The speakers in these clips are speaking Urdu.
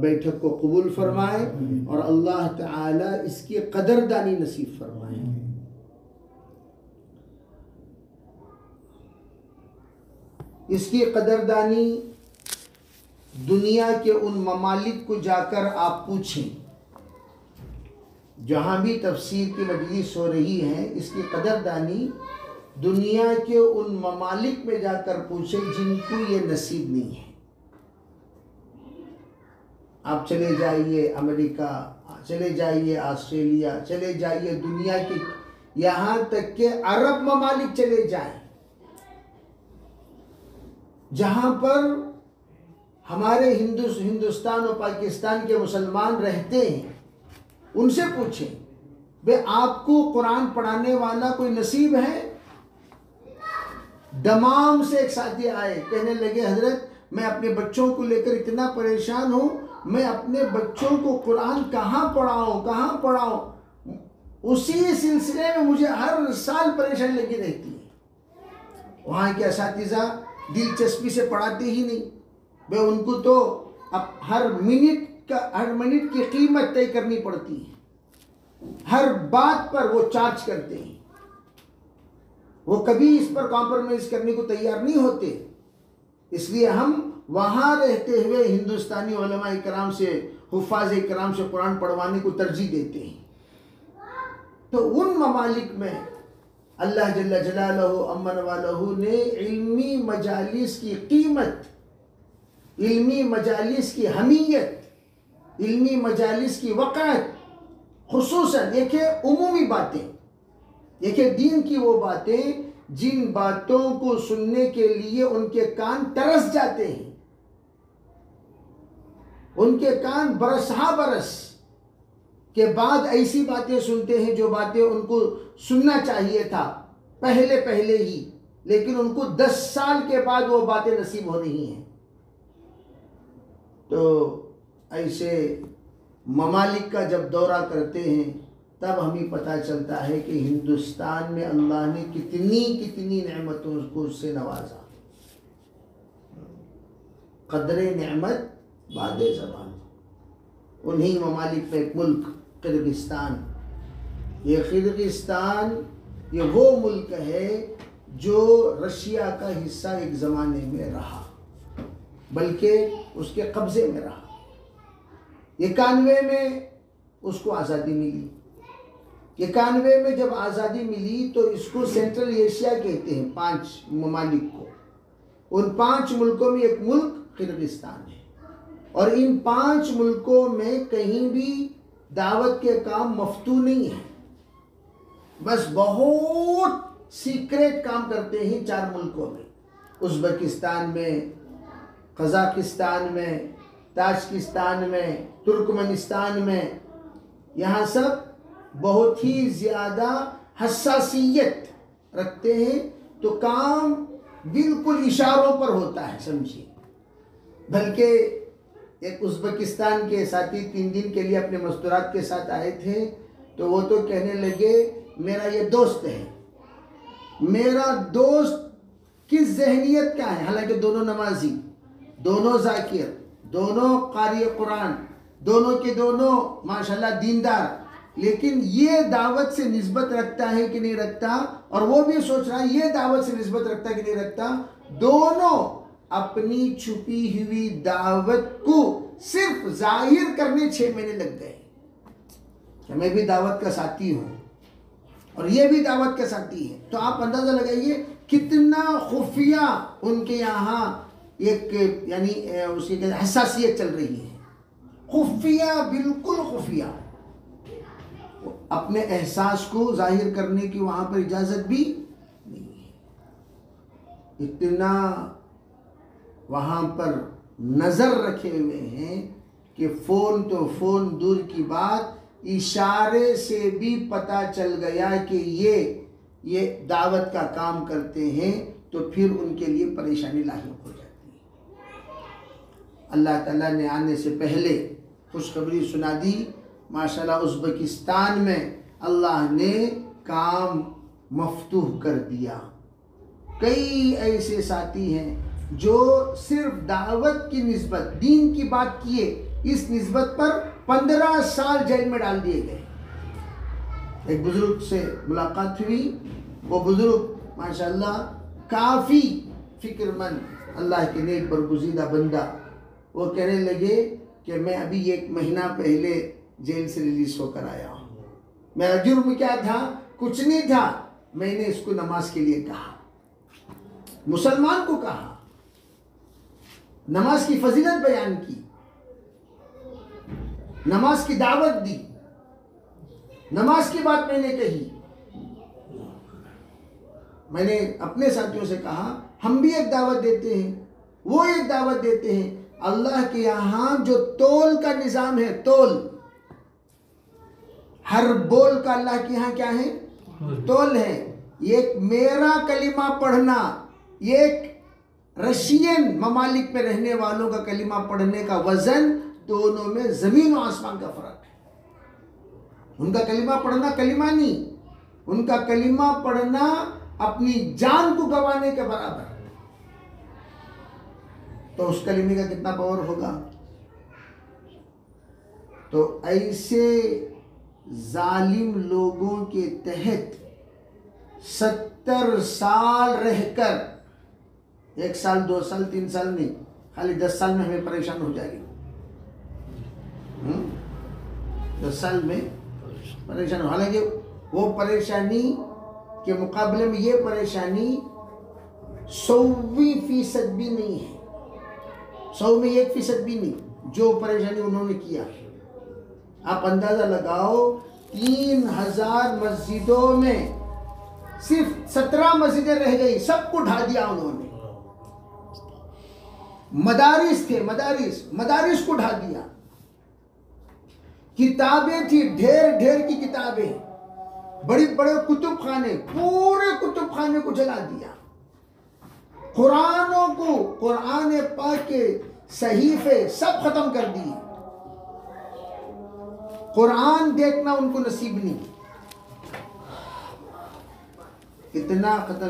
بیٹھک کو قبول فرمائے اور اللہ تعالی اس کی قدردانی نصیب فرمائے۔ اس کی قدردانی دنیا کے ان ممالک کو جا کر آپ پوچھیں جہاں بھی تفسیر کی مجلس ہو رہی ہے، اس کی قدردانی دنیا کے ان ممالک میں جا کر پوچھیں جن کو یہ نصیب نہیں ہے۔ آپ چلے جائیے امریکہ، چلے جائیے آسٹریلیا، چلے جائیے دنیا کی، یہاں تک کہ عرب ممالک چلے جائیں جہاں پر ہمارے ہندوستان اور پاکستان کے مسلمان رہتے ہیں، ان سے پوچھیں بے آپ کو قرآن پڑھانے والا کوئی نصیب ہے؟ دمام سے ایک ساتھی آئے، کہنے لگے حضرت میں اپنے بچوں کو لے کر اتنا پریشان ہوں، میں اپنے بچوں کو قرآن کہاں پڑھاؤں۔ اسی سلسلے میں مجھے ہر سال پریشانی لگی رہتی ہے۔ وہاں کے اساتذہ دلچسپی سے پڑھاتے ہی نہیں، بے ان کو تو اب ہر منٹ کی قیمت طے کرنی پڑتی ہے، ہر بات پر وہ چارج کرتے ہیں، وہ کبھی اس پر کمپرومائز کرنے کو تیار نہیں ہوتے۔ اس لیے ہم وہاں رہتے ہوئے ہندوستانی علماء کرام سے، حفاظ کرام سے قرآن پڑھوانے کو ترجیح دیتے ہیں۔ تو ان ممالک میں اللہ جل جلالہ امن والہ نے علمی مجالس کی قیمت، علمی مجالس کی اہمیت، علمی مجالس کی وقعت، خصوصاً ایک ہے عمومی باتیں، ایک ہے دین کی وہ باتیں جن باتوں کو سننے کے لیے ان کے کان ترس جاتے ہیں، ان کے کان برس ہا برس کے بعد ایسی باتیں سنتے ہیں جو باتیں ان کو سننا چاہیے تھا پہلے ہی، لیکن ان کو 10 سال کے بعد وہ باتیں نصیب ہو رہی ہیں۔ تو ایسے ممالک کا جب دورہ کرتے ہیں تب ہمیں پتہ چلتا ہے کہ ہندوستان میں اللہ نے کتنی نعمتوں کو اس سے نوازا۔ قدر نعمت باد زبان۔ انہی ممالک میں ایک ملک قرغستان، یہ قرغستان یہ وہ ملک ہے جو رشیا کا حصہ ایک زمانے میں رہا، بلکہ اس کے قبضے میں رہا۔ 91 میں اس کو آزادی ملی۔ 91 میں جب آزادی ملی تو اس کو سینٹرل ایشیا کہتے ہیں، 5 ممالک کو۔ ان 5 ملکوں میں ایک ملک قرغستان ہے، اور ان 5 ملکوں میں کہیں بھی دعوت کے کام مفتوح نہیں ہے، بس بہت سیکریٹ کام کرتے ہیں 4 ملکوں میں، ازبکستان میں، قزاقستان میں، تاجکستان میں، ترکمنستان میں۔ یہاں سب بہت ہی زیادہ حساسیت رکھتے ہیں، تو کام بالکل اشاروں پر ہوتا ہے، سمجھیے۔ بلکہ ایک ازبکستان کے ساتھی 3 دن کے لیے اپنے مستورات کے ساتھ آئے تھے، تو وہ تو کہنے لگے میرا یہ دوست ہے، میرا دوست کس ذہنیت کا ہے، حالانکہ دونوں نمازی، دونوں ذاکر، دونوں قاری قرآن، دونوں کے دونوں ماشاءاللہ دیندار، لیکن یہ دعوت سے نسبت رکھتا ہے کہ نہیں رکھتا، اور وہ بھی سوچ رہا ہے یہ دعوت سے نسبت رکھتا ہے کہ نہیں رکھتا۔ دونوں اپنی چھپی ہوئی دعوت کو صرف ظاہر کرنے 6 مہینے لگ گئے کہ میں بھی دعوت کا ساتھی ہوں اور یہ بھی دعوت کا ساتھی ہے۔ تو آپ اندازہ لگائیے کتنا خفیہ ان کے یہاں ایک یعنی اس کی حساسیت چل رہی ہے، خفیہ، بالکل خفیہ۔ اپنے احساس کو ظاہر کرنے کی وہاں پر اجازت بھی نہیں ہے۔ اتنا وہاں پر نظر رکھے ہوئے ہیں کہ فون تو فون دور کی بات، اشارے سے بھی پتہ چل گیا کہ یہ دعوت کا کام کرتے ہیں، تو پھر ان کے لیے پریشانی لاحق ہو جاتی ہے۔ اللہ تعالیٰ نے آنے سے پہلے خوشخبری سنا دی، ماشاءاللہ ازبکستان میں اللہ نے کام مفتوح کر دیا۔ کئی ایسے ساتھی ہیں جو صرف دعوت کی نسبت دین کی بات کیے، اس نسبت پر 15 سال جیل میں ڈال دیے گئے۔ ایک بزرگ سے ملاقات ہوئی، وہ بزرگ ماشاءاللہ کافی فکر مند، اللہ کے نیک برگزیدہ بندہ، وہ کہنے لگے کہ میں ابھی 1 مہینہ پہلے جیل سے ریلیز ہو کر آیا ہوں، میرا جرم کیا تھا؟ کچھ نہیں تھا، میں نے اس کو نماز کے لیے کہا، مسلمان کو کہا، نماز کی فضیلت بیان کی، نماز کی دعوت دی، نماز کی بات میں نے کہی۔ میں نے اپنے ساتھیوں سے کہا ہم بھی ایک دعوت دیتے ہیں، وہ ایک دعوت دیتے ہیں۔ اللہ کے یہاں جو تول کا نظام ہے، تول، ہر بول کا اللہ کے یہاں کیا ہے؟ تول ہے۔ ایک میرا کلمہ پڑھنا، ایک رشین ممالک میں رہنے والوں کا کلمہ پڑھنے کا وزن، دونوں میں زمین و آسمان کا فرق ہے۔ ان کا کلمہ پڑھنا کلمہ نہیں، ان کا کلمہ پڑھنا اپنی جان کو گوانے کے برابر۔ تو اس کلمے کا کتنا پاور ہوگا؟ تو ایسے ظالم لوگوں کے تحت 70 سال رہ کر، 1 سال 2 سال 3 سال نہیں، خالی 10 سال میں ہمیں پریشان ہو جائے گی، 10 سال میں پریشان ہو۔ حالانکہ وہ پریشانی کے مقابلے میں یہ پریشانی 100% بھی نہیں ہے، 100 میں 1% بھی نہیں جو پریشانی انہوں نے کیا۔ آپ اندازہ لگاؤ 3000 مسجدوں میں صرف 17 مسجدیں رہ گئی، سب کو ڈھا دیا انہوں نے۔ مدارس تھے، مدارس کو ڈھا دیا۔ کتابیں تھی، ڈھیر کی کتابیں، بڑے کتب خانے، پورے کتب خانے کو جلا دیا۔ قرآنوں کو، قرآن پاک کے صحیفے سب ختم کر دیے۔ قرآن دیکھنا ان کو نصیب نہیں۔ اتنا ختم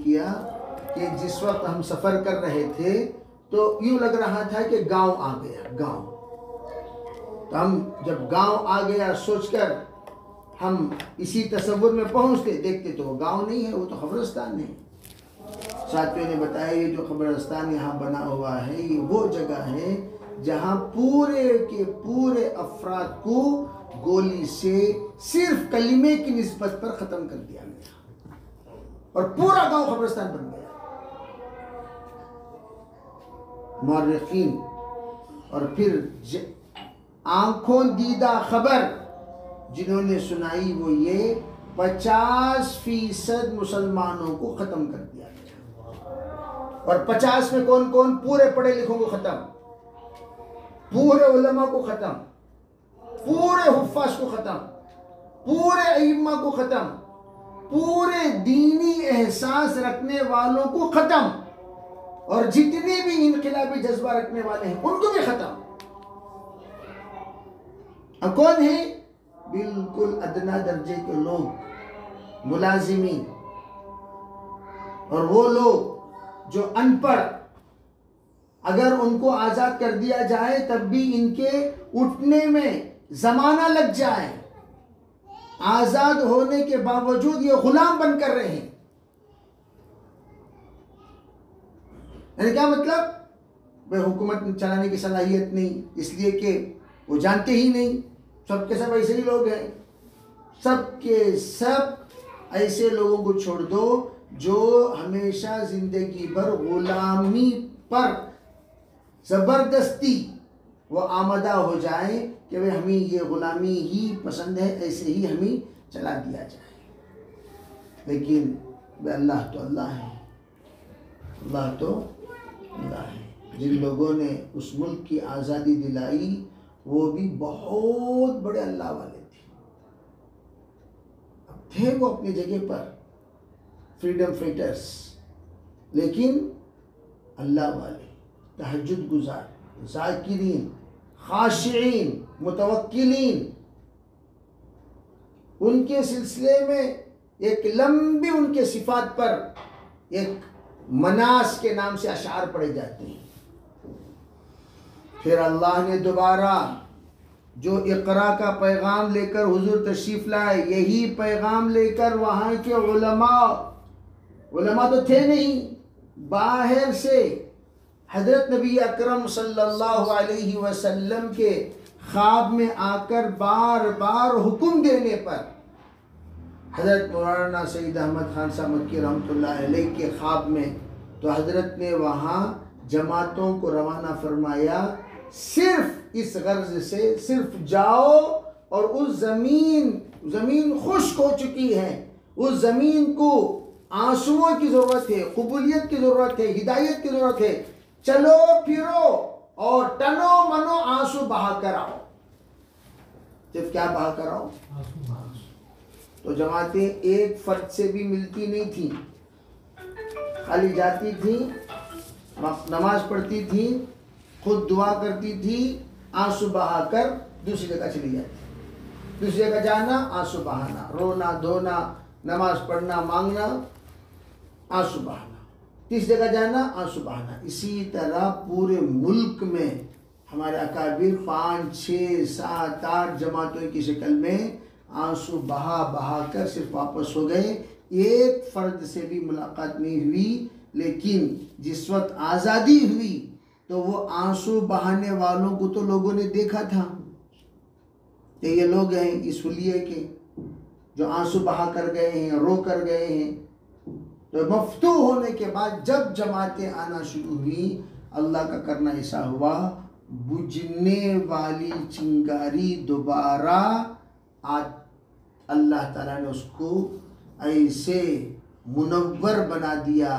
کیا کہ جس وقت ہم سفر کر رہے تھے تو یوں لگ رہا تھا کہ گاؤں آ گیا، گاؤں۔ تو ہم جب گاؤں آ گیا سوچ کر ہم اسی تصور میں پہنچتے، دیکھتے تو وہ گاؤں نہیں ہے، وہ تو قبرستان ہے۔ ساتھیوں نے بتایا یہ جو قبرستان یہاں بنا ہوا ہے، یہ وہ جگہ ہے جہاں پورے کے پورے افراد کو گولی سے صرف کلمے کی نسبت پر ختم کر دیا گیا، اور پورا گاؤں قبرستان بن گیا۔ مورخین اور پھر آنکھوں دیدہ خبر جنہوں نے سنائی وہ یہ 50% مسلمانوں کو ختم کر دیا گیا۔ اور 50 میں کون کون؟ پورے پڑھے لکھوں کو ختم، پورے علماء کو ختم، پورے حفاظ کو ختم، پورے ائمہ کو ختم، پورے دینی احساس رکھنے والوں کو ختم، اور جتنے بھی انقلابی جذبہ رکھنے والے ہیں ان کو بھی ختم۔ اب کون ہیں؟ بالکل ادنا درجے کے لوگ، ملازمین، اور وہ لوگ جو ان پڑھ، اگر ان کو آزاد کر دیا جائے تب بھی ان کے اٹھنے میں زمانہ لگ جائے، آزاد ہونے کے باوجود یہ غلام بن کر رہے ہیں۔ یعنی کیا مطلب؟ بھئی حکومت چلانے کی صلاحیت نہیں، اس لیے کہ وہ جانتے ہی نہیں، سب کے سب ایسے ہی لوگ ہیں، سب کے سب ایسے لوگوں کو چھوڑ دو جو ہمیشہ زندگی بھر غلامی پر زبردستی وہ آمدہ ہو جائیں کہ ہمیں یہ غلامی ہی پسند ہے، ایسے ہی ہمیں چلا دیا جائے۔ لیکن اللہ تو اللہ ہے، اللہ تو اللہ ہے۔ جن لوگوں نے اس ملک کی آزادی دلائی وہ بھی بہت بڑے اللہ والے تھے، تھے وہ اپنی جگہ پر فریڈم فائٹرز، لیکن اللہ والے، تہجد گزار، ذاکرین، خاشعین، متوکلین۔ ان کے سلسلے میں ایک لمبی ان کے صفات پر ایک مناس کے نام سے اشعار پڑھے جاتے ہیں. پھر اللہ نے دوبارہ جو اقرا کا پیغام لے کر حضور تشریف لائے، یہی پیغام لے کر وہاں کے علماء تو تھے نہیں، باہر سے حضرت نبی اکرم صلی اللہ علیہ وسلم کے خواب میں آ کر بار بار حکم دینے پر حضرت مولانا سید احمد خان صاحب مکی رحمۃ اللہ علیہ کے خواب میں تو حضرت نے وہاں جماعتوں کو روانہ فرمایا، صرف اس غرض سے، صرف جاؤ اور اس زمین خشک ہو چکی ہے، اس زمین کو آنسوؤں کی ضرورت ہے، قبولیت کی ضرورت ہے، ہدایت کی ضرورت ہے، چلو پھرو اور تنو منو آنسو بہا کر آؤ. صرف کیا بہا کر آؤ؟ تو جماعتیں ایک فرد سے بھی ملتی نہیں تھیں، خالی جاتی تھیں، نماز پڑھتی تھیں، خود دعا کرتی تھی، آنسو بہا کر دوسری جگہ چلی جاتی. دوسری جگہ جانا، آنسو بہانا، رونا دھونا، نماز پڑھنا، مانگنا، آنسو بہانا، تیس جگہ جانا، آنسو بہانا. اسی طرح پورے ملک میں ہمارے اکابر 5 6 7 8 جماعتوں کی شکل میں آنسو بہا کر صرف واپس ہو گئے. ایک فرد سے بھی ملاقات نہیں ہوئی. لیکن جس وقت آزادی ہوئی تو وہ آنسو بہانے والوں کو تو لوگوں نے دیکھا تھا کہ یہ لوگ ہیں اس حلیے کے جو آنسو بہا کر گئے ہیں، رو کر گئے ہیں. تو مفتوح ہونے کے بعد جب جماعتیں آنا شروع ہوئی، اللہ کا کرنا ایسا ہوا، بجھنے والی چنگاری دوبارہ اللہ تعالیٰ نے اس کو ایسے منور بنا دیا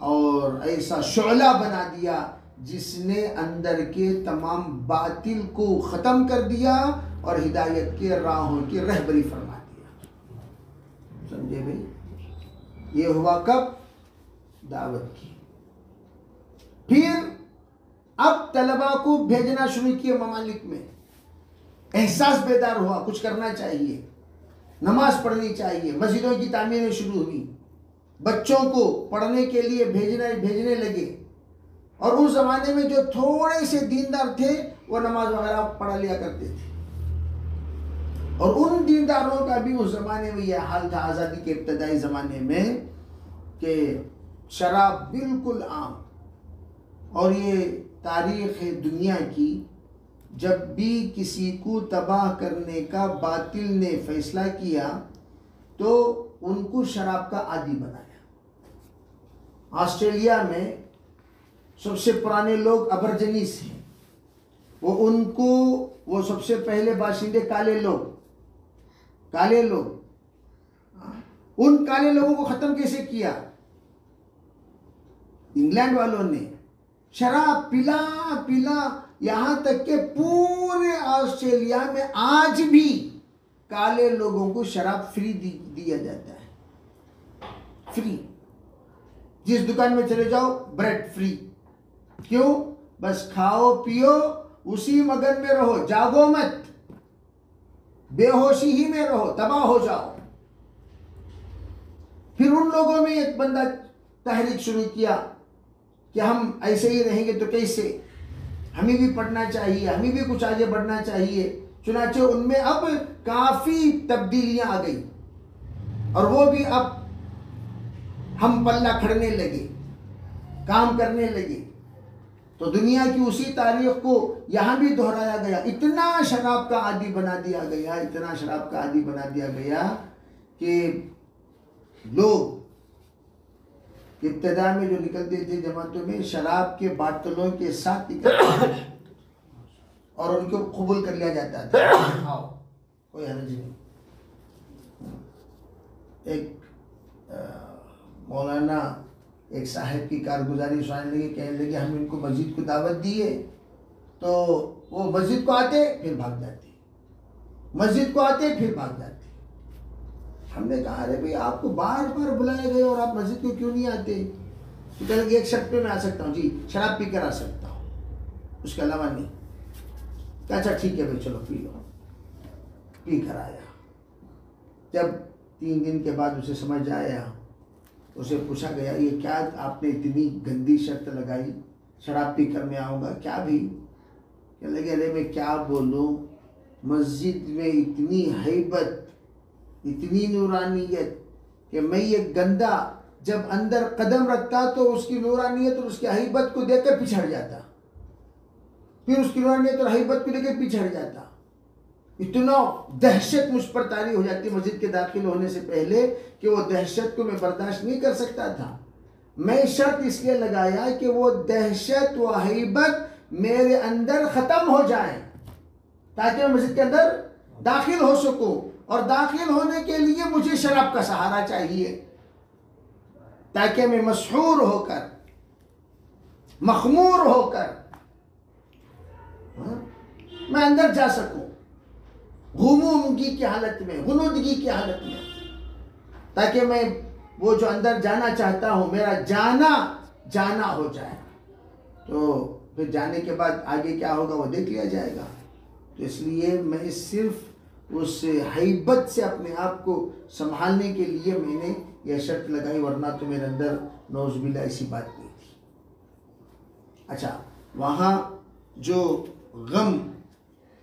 اور ایسا شعلہ بنا دیا جس نے اندر کے تمام باطل کو ختم کر دیا اور ہدایت کے راہوں کی رہبری فرما دیا. سمجھے بھائی؟ یہ ہوا کب؟ دعوت کی. پھر اب طلباء کو بھیجنا شروع کیا ممالک میں. احساس بیدار ہوا، کچھ کرنا چاہیے، نماز پڑھنی چاہیے، مسجدوں کی تعمیریں شروع ہوئی، بچوں کو پڑھنے کے لیے بھیجنے لگے. اور اس زمانے میں جو تھوڑے سے دیندار تھے وہ نماز وغیرہ پڑھا لیا کرتے تھے. اور ان دینداروں کا بھی اس زمانے میں یہ حال تھا، آزادی کے ابتدائی زمانے میں، کہ شراب بالکل عام. اور یہ تاریخ ہے دنیا کی، جب بھی کسی کو تباہ کرنے کا باطل نے فیصلہ کیا تو ان کو شراب کا عادی بنایا. آسٹریلیا میں سب سے پرانے لوگ ابرجنیز ہیں. وہ سب سے پہلے باشندے کالے لوگ. ان کالے لوگوں کو ختم کیسے کیا؟ انگلینڈ والوں نے شراب پلا یہاں تک کہ پورے آسٹریلیا میں آج بھی کالے لوگوں کو شراب فری دیا جاتا ہے. فری. جس دکان میں چلے جاؤ بریڈ فری. کیوں؟ بس کھاؤ پیو، اسی مگن میں رہو، جاگو مت، بے ہوشی ہی میں رہو، تباہ ہو جاؤ. پھر ان لوگوں میں ایک بندہ تحریک شروع کیا کہ ہم ایسے ہی رہیں گے تو کیسے، ہمیں بھی پڑھنا چاہیے، ہمیں بھی کچھ آگے بڑھنا چاہیے. چنانچہ ان میں اب کافی تبدیلیاں آ گئی اور وہ بھی اب ہم پلہ کھڑنے لگے، کام کرنے لگے. تو دنیا کی اسی تاریخ کو یہاں بھی دہرایا گیا. اتنا شراب کا عادی بنا دیا گیا کہ لوگ ابتدا میں جو نکلتے تھے جماعتوں میں شراب کے باٹلوں کے ساتھ نکلتے اور ان کو قبول کر لیا جاتا تھا. کوئی حرج نہیں. ایک مولانا ایک صاحب کی کارگزاری سنانے لگے، کہنے لگے ہم ان کو مسجد کو دعوت دیے تو وہ مسجد کو آتے پھر بھاگ جاتے، مسجد کو آتے پھر بھاگ جاتے. ہم نے کہا ارے بھئی آپ کو بار بار بلائے گئے اور آپ مسجد کو کیوں نہیں آتے؟ تو کہنے لگے ایک شرط پہ میں آ سکتا ہوں، جی شراب پی کر آ سکتا ہوں، اس کے علاوہ نہیں. اچھا ٹھیک ہے بھائی چلو پی لو. پی کر آیا. جب 3 دن کے بعد اسے سمجھ آیا اسے پوچھا گیا یہ کیا آپ نے اتنی گندی شرط لگائی، شراب پی کر میں آؤں گا کیا بھی؟ کہنے لگے ارے میں کیا بولوں، مسجد میں اتنی ہیبت، اتنی نورانیت کہ میں یہ گندا جب اندر قدم رکھتا تو اس کی نورانیت اور اس کی ہیبت کو دیکھ کر پیچھے ہٹ جاتا، پھر اس کی نورانیت اور ہیبت کو دیکھ کر پیچھے ہٹ جاتا. اتنا دہشت مجھ پر طاری ہو جاتی مسجد کے داخل ہونے سے پہلے کہ وہ دہشت کو میں برداشت نہیں کر سکتا تھا. میں شرط اس لیے لگایا کہ وہ دہشت و ہیبت میرے اندر ختم ہو جائے تاکہ میں مسجد کے اندر داخل ہو سکوں، اور داخل ہونے کے لیے مجھے شراب کا سہارا چاہیے تاکہ میں مسحور ہو کر، مخمور ہو کر میں اندر جا سکوں، غمومگی کی حالت میں، غنودگی کی حالت میں، تاکہ میں وہ جو اندر جانا چاہتا ہوں میرا جانا ہو جائے. تو پھر جانے کے بعد آگے کیا ہوگا وہ دیکھ لیا جائے گا. تو اس لیے میں صرف اس ہیبت سے اپنے آپ کو سنبھالنے کے لیے میں نے یہ شرط لگائی، ورنہ تو میرے اندر نعوذ باللہ ایسی بات نہیں تھی. اچھا، وہاں جو غم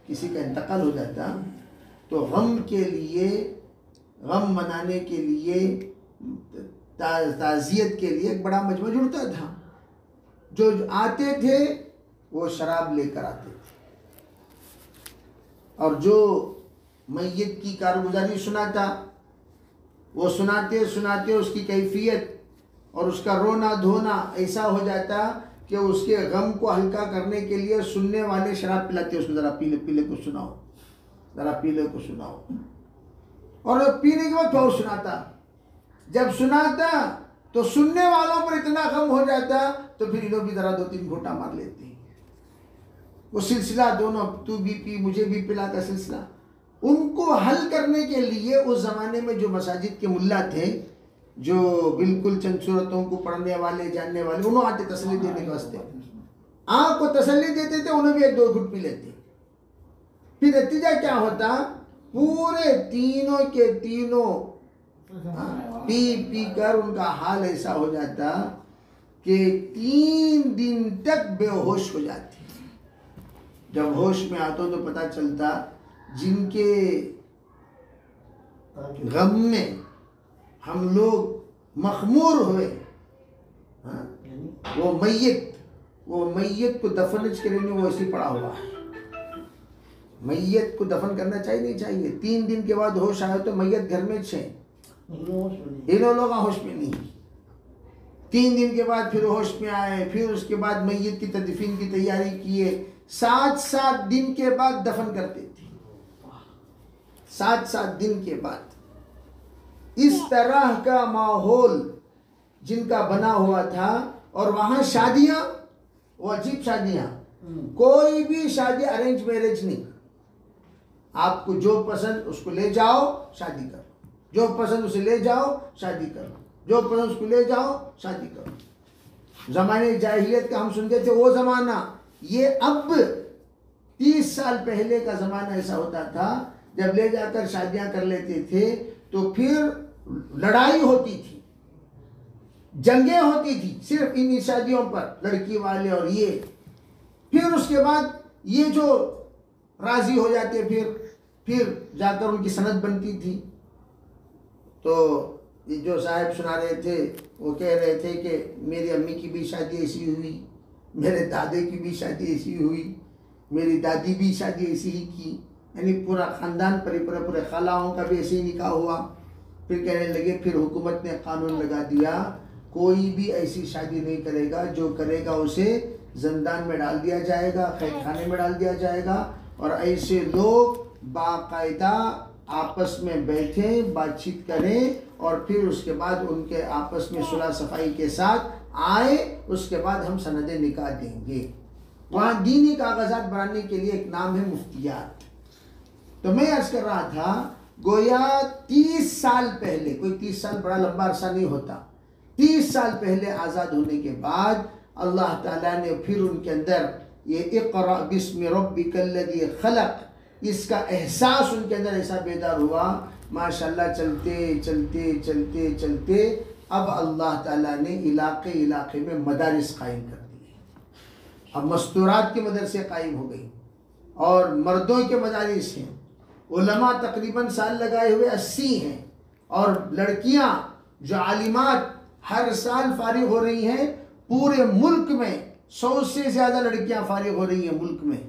کسی کا انتقال ہو جاتا تو غم کے لیے، غم منانے کے لیے، تعزیت کے لیے ایک بڑا مجمع جڑتا تھا. جو آتے تھے وہ شراب لے کر آتے تھے، اور جو میت کی کارگزاری سناتا وہ سناتے سناتے اس کی کیفیت اور اس کا رونا دھونا ایسا ہو جاتا کہ اس کے غم کو ہلکا کرنے کے لیے سننے والے شراب پلاتے، اس کو ذرا پیلے کو سناؤ، ذرا پیلے کو سناؤ، اور پینے کے بعد پھر سناتا. جب سناتا تو سننے والوں پر اتنا غم ہو جاتا تو پھر انہوں بھی ذرا 2-3 گھونٹا مار لیتے ہیں. وہ سلسلہ دونوں، تو بھی پی مجھے بھی پلا کا سلسلہ، ان کو حل کرنے کے لیے اس زمانے میں جو مساجد کے ملا تھے، جو بالکل چند صورتوں کو پڑھنے والے جاننے والے، انہوں آتے تسلی دینے کے واسطے، آنکھ کو تسلی دیتے تھے، انہوں بھی 1-2 گھٹ پی لیتے. پھر نتیجہ کیا ہوتا، پورے تینوں کے تینوں پی پی کر ان کا حال ایسا ہو جاتا کہ 3 دن تک بے ہوش ہو جاتے. جب ہوش میں آتا تو پتہ چلتا جن کے غم میں ہم لوگ مخمور ہوئے، وہ میت کو دفن کرنے میں وہ ایسی پڑا ہوا ہے. میت کو دفن کرنا چاہیے نہیں چاہیے. 3 دن کے بعد ہوش آئے تو میت گھر میں چھے، انہوں لوگ ہوش میں نہیں. 3 دن کے بعد پھر ہوش میں آئے، پھر اس کے بعد میت کی تدفین کی تیاری کیے، 7 دن کے بعد دفن کرتے تھے. 7 دن کے بعد. اس طرح کا ماحول جن کا بنا ہوا تھا. اور وہاں شادیاں، وہ عجیب شادیاں، کوئی بھی شادی ارینج میرج نہیں. آپ کو جو پسند اس کو لے جاؤ شادی کرو، جو پسند اسے لے جاؤ شادی کرو، جو پسند اس کو لے جاؤ شادی کرو. زمانے جاہلیت کا ہم سنتے تھے وہ زمانہ. یہ اب 30 سال پہلے کا زمانہ ایسا ہوتا تھا جب لے جا کر شادیاں کر لیتے تھے تو پھر لڑائی ہوتی تھی، جنگیں ہوتی تھی صرف ان شادیوں پر، لڑکی والے اور یہ. پھر اس کے بعد یہ جو راضی ہو جاتے پھر جا کر ان کی سند بنتی تھی. تو یہ جو صاحب سنا رہے تھے وہ کہہ رہے تھے کہ میری امی کی بھی شادی ایسی ہوئی، میرے دادے کی بھی شادی ایسی ہوئی، میری دادی بھی شادی ایسی ہی کی، یعنی پورا خاندان پورے خالہوں کا بھی ایسے ہی نکاح ہوا. پھر کہنے لگے پھر حکومت نے قانون لگا دیا کوئی بھی ایسی شادی نہیں کرے گا، جو کرے گا اسے زندان میں ڈال دیا جائے گا، قید خانے میں ڈال دیا جائے گا. اور ایسے لوگ باقاعدہ آپس میں بیٹھیں، بات چیت کریں، اور پھر اس کے بعد ان کے آپس میں صلح صفائی کے ساتھ آئے، اس کے بعد ہم سند نکاح دیں گے. وہاں دینی کاغذات بنانے کے لیے ایک نام ہے مفتیات. تو میں عرض کر رہا تھا گویا 30 سال پہلے، کوئی 30 سال بڑا لمبا عرصہ نہیں ہوتا، 30 سال پہلے آزاد ہونے کے بعد اللہ تعالیٰ نے پھر ان کے اندر یہ اقرأ بسم ربک الذی خلق، اس کا احساس ان کے اندر ایسا بیدار ہوا. ماشاءاللہ چلتے چلتے چلتے چلتے اب اللہ تعالیٰ نے علاقے علاقے میں مدارس قائم کر دیے. اب مستورات کے مدرسے قائم ہو گئی اور مردوں کے مدارس ہیں. علماء تقریباً سال لگائے ہوئے 80 ہیں، اور لڑکیاں جو عالمات ہر سال فارغ ہو رہی ہیں. پورے ملک میں 100 سے زیادہ لڑکیاں فارغ ہو رہی ہیں ملک میں،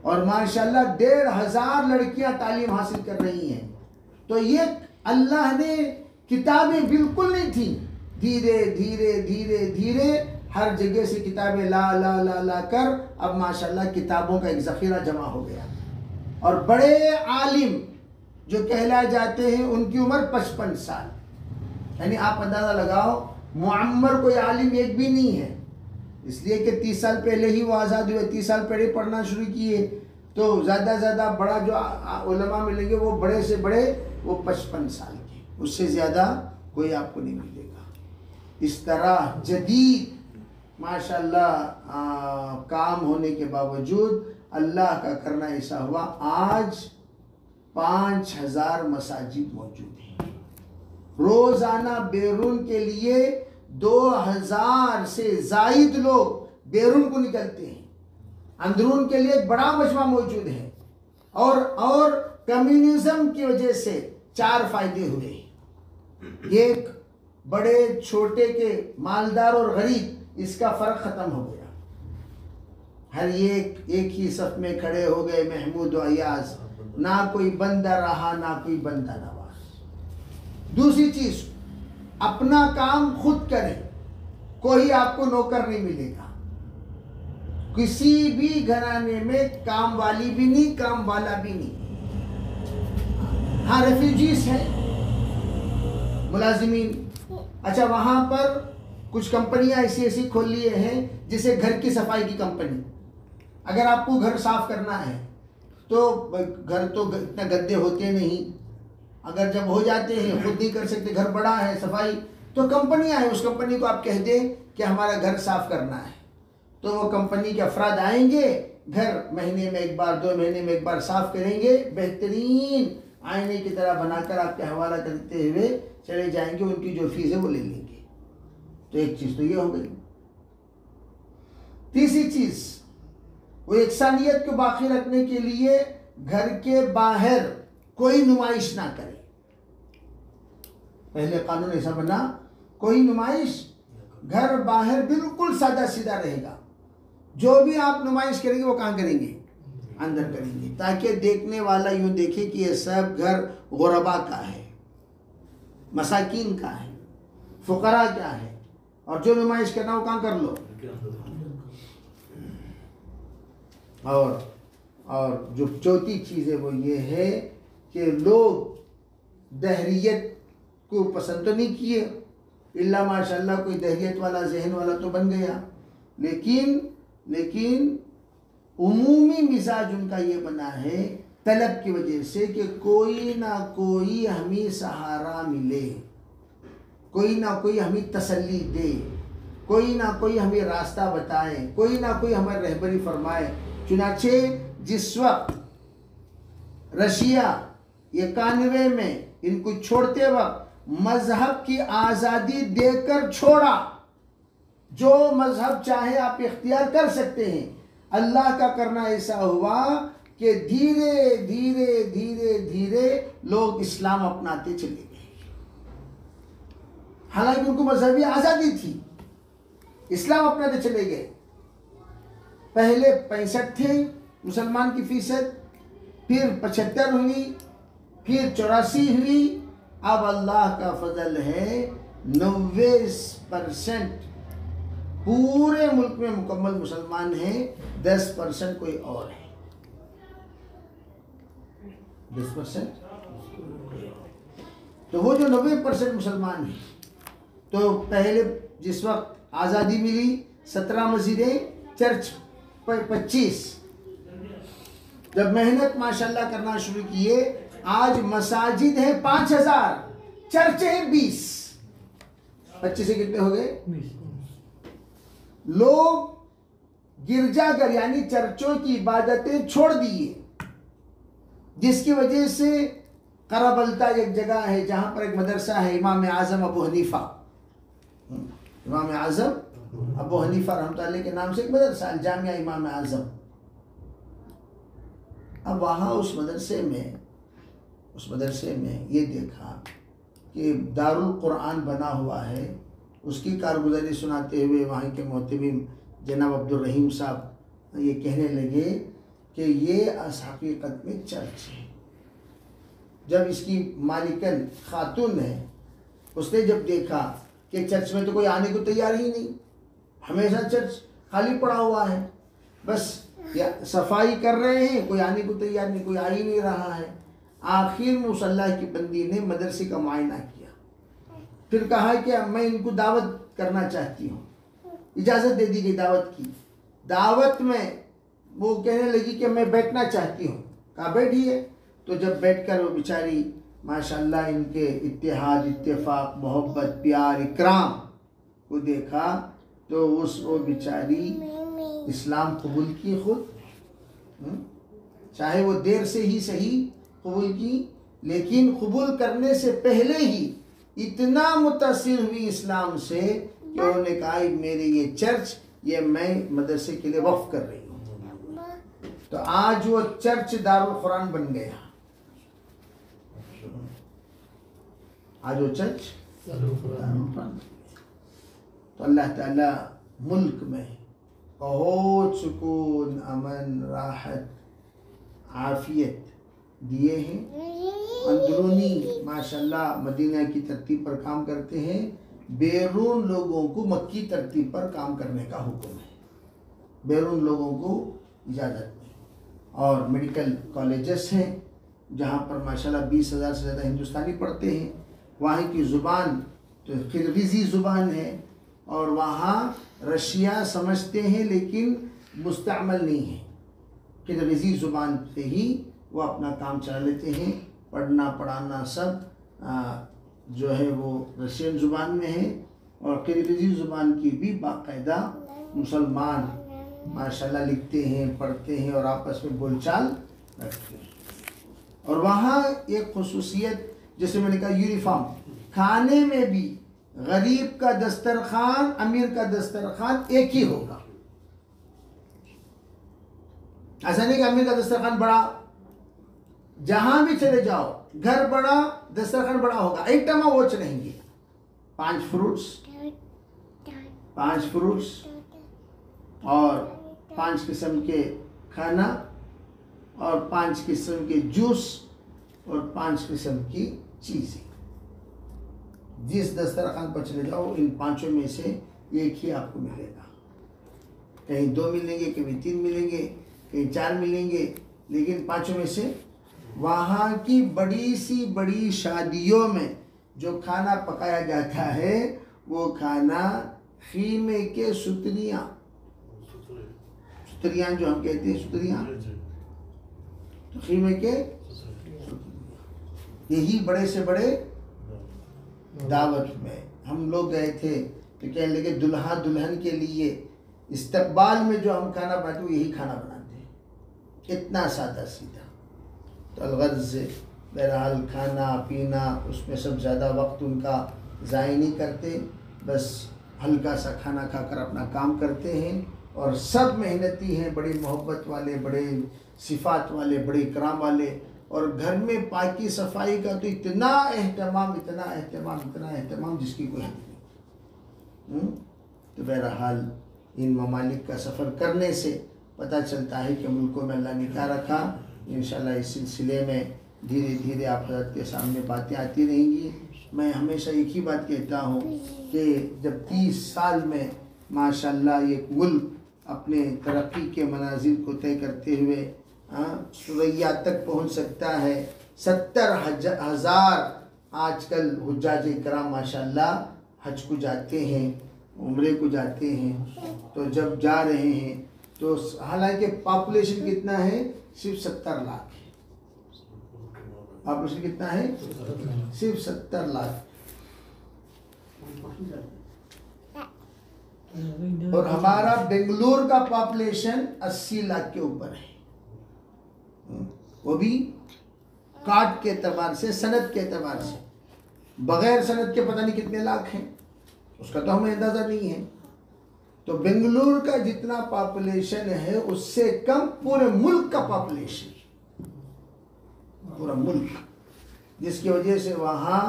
اور ماشاءاللہ 1500 لڑکیاں تعلیم حاصل کر رہی ہیں. تو یہ اللہ نے کتابیں بالکل نہیں تھیں، دھیرے دھیرے دھیرے دھیرے ہر جگہ سے کتابیں لا لا لا لا کر اب ماشاءاللہ کتابوں کا ایک ذخیرہ جمع ہو گیا. اور بڑے عالم جو کہلائے جاتے ہیں ان کی عمر 55 سال. یعنی آپ اندازہ لگاؤ معمر کوئی عالم ایک بھی نہیں ہے، اس لیے کہ 30 سال پہلے ہی وہ آزاد ہوئے، 30 سال پہلے پڑھنا شروع کیے. تو زیادہ زیادہ بڑا جو علماء ملیں گے وہ بڑے سے بڑے وہ 55 سال کے، اس سے زیادہ کوئی آپ کو نہیں ملے گا. اس طرح جدید ماشاءاللہ کام ہونے کے باوجود اللہ کا کرنا ایسا ہوا آج 5000 مساجد موجود ہیں. روزانہ بیرون کے لیے 2000 سے زائد لوگ بیرون کو نکلتے ہیں. اندرون کے لیے ایک بڑا مجمع موجود ہے. اور کمیونزم کی وجہ سے 4 فائدے ہوئے. ایک، بڑے چھوٹے کے مالدار اور غریب اس کا فرق ختم ہو گیا. ہر ایک ہی صف میں کھڑے ہو گئے محمود و ایاز، نہ کوئی بندہ رہا نہ کوئی بندہ نواز. دوسری چیز، اپنا کام خود کریں، کوئی آپ کو نوکر نہیں ملے گا. کسی بھی گھرانے میں کام والی بھی نہیں، کام والا بھی نہیں. ہاں ریفیوجیز ہیں، ملازمین. اچھا وہاں پر کچھ کمپنیاں ایسی کھول لیے ہیں جیسے گھر کی صفائی کی کمپنی. اگر آپ کو گھر صاف کرنا ہے تو گھر تو اتنا گندے ہوتے نہیں، اگر جب ہو جاتے ہیں خود نہیں کر سکتے، گھر بڑا ہے صفائی، تو کمپنیاں ہیں، اس کمپنی کو آپ کہہ دیں کہ ہمارا گھر صاف کرنا ہے، تو وہ کمپنی کے افراد آئیں گے، گھر مہینے میں ایک بار 2 مہینے میں ایک بار صاف کریں گے، بہترین آئینے کی طرح بنا کر آپ کے حوالہ کرتے ہوئے چلے جائیں گے. ان کی جو فیس ہے وہ لے لیں گے. تو ایک چیز تو یہ ہو گئی. تیسری چیز، وہ یکسانیت کو باقی رکھنے کے لیے گھر کے باہر کوئی نمائش نہ کرے. پہلے قانون ایسا بنا، کوئی نمائش، گھر باہر بالکل سادہ سیدھا رہے گا. جو بھی آپ نمائش کریں گے وہ کہاں کریں گے؟ اندر کریں گے، تاکہ دیکھنے والا یوں دیکھے کہ یہ سب گھر غربا کا ہے، مساکین کا ہے، فقراء کا ہے. اور جو نمائش کرنا وہ کہاں کر لو. اور جو چوتھی چیز ہے وہ یہ ہے کہ لوگ دہریت کو پسند تو نہیں کیے، اللہ ماشاءاللہ کوئی دہریت والا ذہن والا تو بن گیا، لیکن عمومی مزاج ان کا یہ بنا ہے طلب کی وجہ سے کہ کوئی نہ کوئی ہمیں سہارا ملے، کوئی نہ کوئی ہمیں تسلی دے، کوئی نہ کوئی ہمیں راستہ بتائے، کوئی نہ کوئی ہمیں رہبری فرمائے. چنانچہ جس وقت رشیا 91 میں ان کو چھوڑتے وقت مذہب کی آزادی دے کر چھوڑا، جو مذہب چاہے آپ اختیار کر سکتے ہیں. اللہ کا کرنا ایسا ہوا کہ دھیرے دھیرے دھیرے دھیرے لوگ اسلام اپناتے چلے گئے. حالانکہ ان کو مذہبی آزادی تھی، اسلام اپناتے چلے گئے. پہلے 65 تھے مسلمان کی فیصد، پھر 75 ہوئی، پھر 84 ہوئی. اب اللہ کا فضل ہے 90% پورے ملک میں مکمل مسلمان ہیں، 10% کوئی اور ہے. 10%. تو وہ جو 90% مسلمان ہیں، تو پہلے جس وقت آزادی ملی 17 مسجدیں، چرچ 25. جب محنت ماشاءاللہ کرنا شروع کیے، آج مساجد ہیں 5000، چرچ ہیں 20. 25 سے کتنے ہو گئے؟ لوگ گرجا گھر یعنی چرچوں کی عبادتیں چھوڑ دیے، جس کی وجہ سے قرابلتا ایک جگہ ہے جہاں پر ایک مدرسہ ہے امام اعظم ابو حنیفہ، امام اعظم ابو حنیفہ رحمۃ اللہ علیہ کے نام سے ایک مدرسہ الجامعہ امام اعظم۔ اب وہاں اس مدرسے میں یہ دیکھا کہ دارالقرآن بنا ہوا ہے، اس کی کارگزاری سناتے ہوئے وہاں کے محتمم جناب عبد الرحیم صاحب یہ کہنے لگے کہ یہ حقیقت میں چرچ ہے۔ جب اس کی مالکن خاتون ہے، اس نے جب دیکھا کہ چرچ میں تو کوئی آنے کو تیار ہی نہیں، ہمیشہ چرچ خالی پڑا ہوا ہے، بس صفائی کر رہے ہیں، کوئی آنے کو تیار نہیں، کوئی آ ہی نہیں رہا ہے۔ آخر میں اس اللہ کی بندی نے مدرسے کا معائنہ کیا، پھر کہا کہ میں ان کو دعوت کرنا چاہتی ہوں، اجازت دے دی گئی دعوت کی۔ دعوت میں وہ کہنے لگی کہ میں بیٹھنا چاہتی ہوں، کہا بیٹھیے۔ تو جب بیٹھ کر وہ بیچاری ماشاءاللہ ان کے اتحاد، اتفاق، محبت، پیار، اکرام کو دیکھا تو وہ بیچاری اسلام قبول کی خود، چاہے وہ دیر سے ہی صحیح قبول کی، لیکن قبول کرنے سے پہلے ہی اتنا متاثر ہوئی اسلام سے کہ انہوں نے کہا میرے یہ چرچ یہ میں مدرسے کے لیے وقف کر رہی ہوں۔ تو آج وہ چرچ دارالقرآن بن گیا، آج وہ چرچ دارالقرآن بن گیا۔ تو اللہ تعالیٰ ملک میں بہت سکون، امن، راحت، عافیت دیے ہیں۔ اندرونی ماشاءاللہ مدینہ کی ترتیب پر کام کرتے ہیں، بیرون لوگوں کو مکی ترتیب پر کام کرنے کا حکم ہے، بیرون لوگوں کو اجازت نہیں۔ اور میڈیکل کالجز ہیں جہاں پر ماشاءاللہ 20,000 سے زیادہ ہندوستانی پڑھتے ہیں۔ وہاں کی زبان تو قرغیزی زبان ہے، اور وہاں رشیا سمجھتے ہیں لیکن مستعمل نہیں ہے، قرغیزی زبان سے ہی وہ اپنا کام چلا لیتے ہیں۔ پڑھنا پڑھانا سب جو ہے وہ رشین زبان میں ہے، اور قرغیزی زبان کی بھی باقاعدہ مسلمان ماشاءاللہ لکھتے ہیں، پڑھتے ہیں اور آپس میں بول چال رکھتے ہیں۔ اور وہاں ایک خصوصیت جیسے میں نے کہا یونیفارم، کھانے میں بھی غریب کا دسترخوان امیر کا دسترخوان ایک ہی ہوگا۔ ایسا نہیں کہ امیر کا دسترخوان بڑا، جہاں بھی چلے جاؤ گھر بڑا دسترخوان بڑا ہوگا، آئٹم وہ چلیں گے، 5 فروٹس اور 5 قسم کے کھانا اور 5 قسم کے جوس اور 5 قسم کی چیزیں۔ جس دسترخوان پر چلے جاؤ ان 5 میں سے ایک ہی آپ کو ملے گا، کہیں 2 ملیں گے، کہیں 3 ملیں گے، کہیں 4 ملیں گے، لیکن 5 میں سے۔ وہاں کی بڑی سی بڑی شادیوں میں جو کھانا پکایا جاتا ہے وہ کھانا خیمے کے ستریاں جو ہم کہتے ہیں ستریاں، تو خیمے کے یہی بڑے سے بڑے دعوت میں ہم لوگ گئے تھے تو کہنے لگے دلہا دلہن کے لیے استقبال میں جو ہم کھانا بناتے ہیں یہی کھانا بناتے ہیں، اتنا سادہ سیدھا۔ تو الغرض سے بہرحال کھانا پینا اس میں سب زیادہ وقت ان کا ضائع نہیں کرتے، بس ہلکا سا کھانا کھا کر اپنا کام کرتے ہیں، اور سب محنتی ہیں، بڑے محبت والے، بڑے صفات والے، بڑے اکرام والے، اور گھر میں پاکی صفائی کا تو اتنا اہتمام جس کی کوئی حد نہیں۔ تو بہرحال ان ممالک کا سفر کرنے سے پتہ چلتا ہے کہ ملکوں میں اللہ نے کیا رکھا۔ انشاءاللہ اس سلسلے میں دھیرے دھیرے آپ حضرت کے سامنے باتیں آتی رہیں گی۔ میں ہمیشہ ایک ہی بات کہتا ہوں کہ جب 30 سال میں ماشاءاللہ ایک ملک اپنے ترقی کے منازل کو طے کرتے ہوئے ثریا تک پہنچ سکتا ہے، 70,000 آج کل حجاج کرام ماشاءاللہ حج کو جاتے ہیں، عمرے کو جاتے ہیں، تو جب جا رہے ہیں تو حالانکہ پاپولیشن کتنا ہے؟ صرف 70 لاکھ ہے۔ پاپولیشن کتنا ہے؟ صرف 70 لاکھ، اور ہمارا بنگلور کا پاپولیشن 80 لاکھ کے اوپر ہے، وہ بھی کاٹ کے اعتبار سے، سند کے اعتبار سے، بغیر سند کے پتہ نہیں کتنے لاکھ ہیں، اس کا تو ہمیں اندازہ نہیں ہے۔ تو بنگلور کا جتنا پاپولیشن ہے اس سے کم پورے ملک کا پاپولیشن، پورا ملک، جس کی وجہ سے وہاں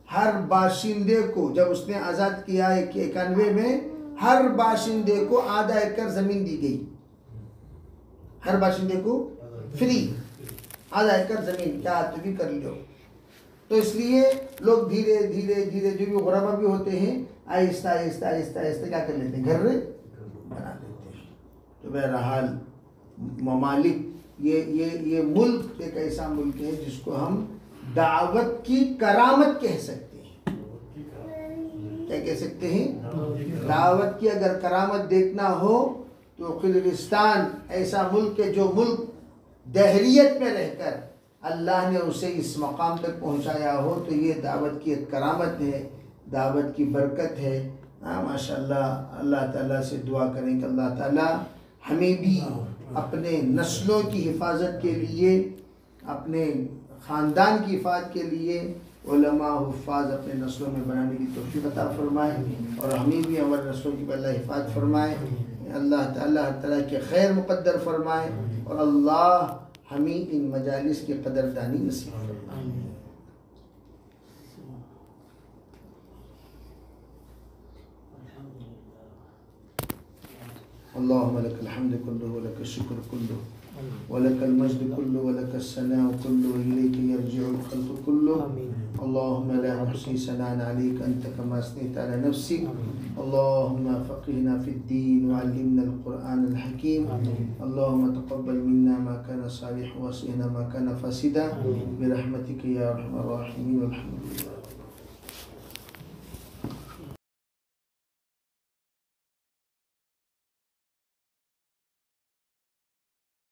ہر باشندے کو، جب اس نے آزاد کیا 91 میں، ہر باشندے کو آدھا ایکڑ زمین دی گئی، ہر باشندے کو فری آدھا ایکڑ زمین، کیا تو بھی کر لو۔ تو اس لیے لوگ دھیرے دھیرے دھیرے، جو بھی غربا بھی ہوتے ہیں، آہستہ آہستہ آہستہ آہستہ کیا کر لیتے ہیں، گھر بنا لیتے ہیں۔ تو بہرحال ممالک، یہ ملک ایک ایسا ملک ہے جس کو ہم دعوت کی کرامت کہہ سکتے ہیں۔ کیا کہہ سکتے ہیں؟ دعوت کی اگر کرامت دیکھنا ہو تو قزاقستان ایسا ملک ہے جو ملک دہریت میں رہ کر اللہ نے اسے اس مقام تک پہنچایا ہو، تو یہ دعوت کی ایک کرامت ہے، دعوت کی برکت ہے۔ ماشاءاللہ، اللہ تعالیٰ سے دعا کریں کہ اللہ تعالیٰ ہمیں بھی اپنے نسلوں کی حفاظت کے لیے، اپنے خاندان کی حفاظت کے لیے علماء حفاظ اپنے نسلوں میں بنانے کی توفیق عطا فرمائے، اور ہمیں بھی ہمارے نسلوں کی اللہ حفاظت فرمائے۔ اللہ تعالیٰ ہر طرح کے خیر مقدر فرمائے، اور اللہ ہمیں ان مجالس کی قدردانی نصیب فرمائے۔ اللهم لك الحمد كله ولك الشكر كله ولك المجد كله ولك الثناء كله وإليك يرجع الخلق كله. اللهم لا نحصي ثناء عليك أنت كما أثنيت على نفسك. اللهم فقهنا في الدين وعلمنا القرآن الحكيم. اللهم تقبل منا ما كان صالح واسقنا ما كان فاسدا برحمتك يا أرحم الراحمين والحمد لله.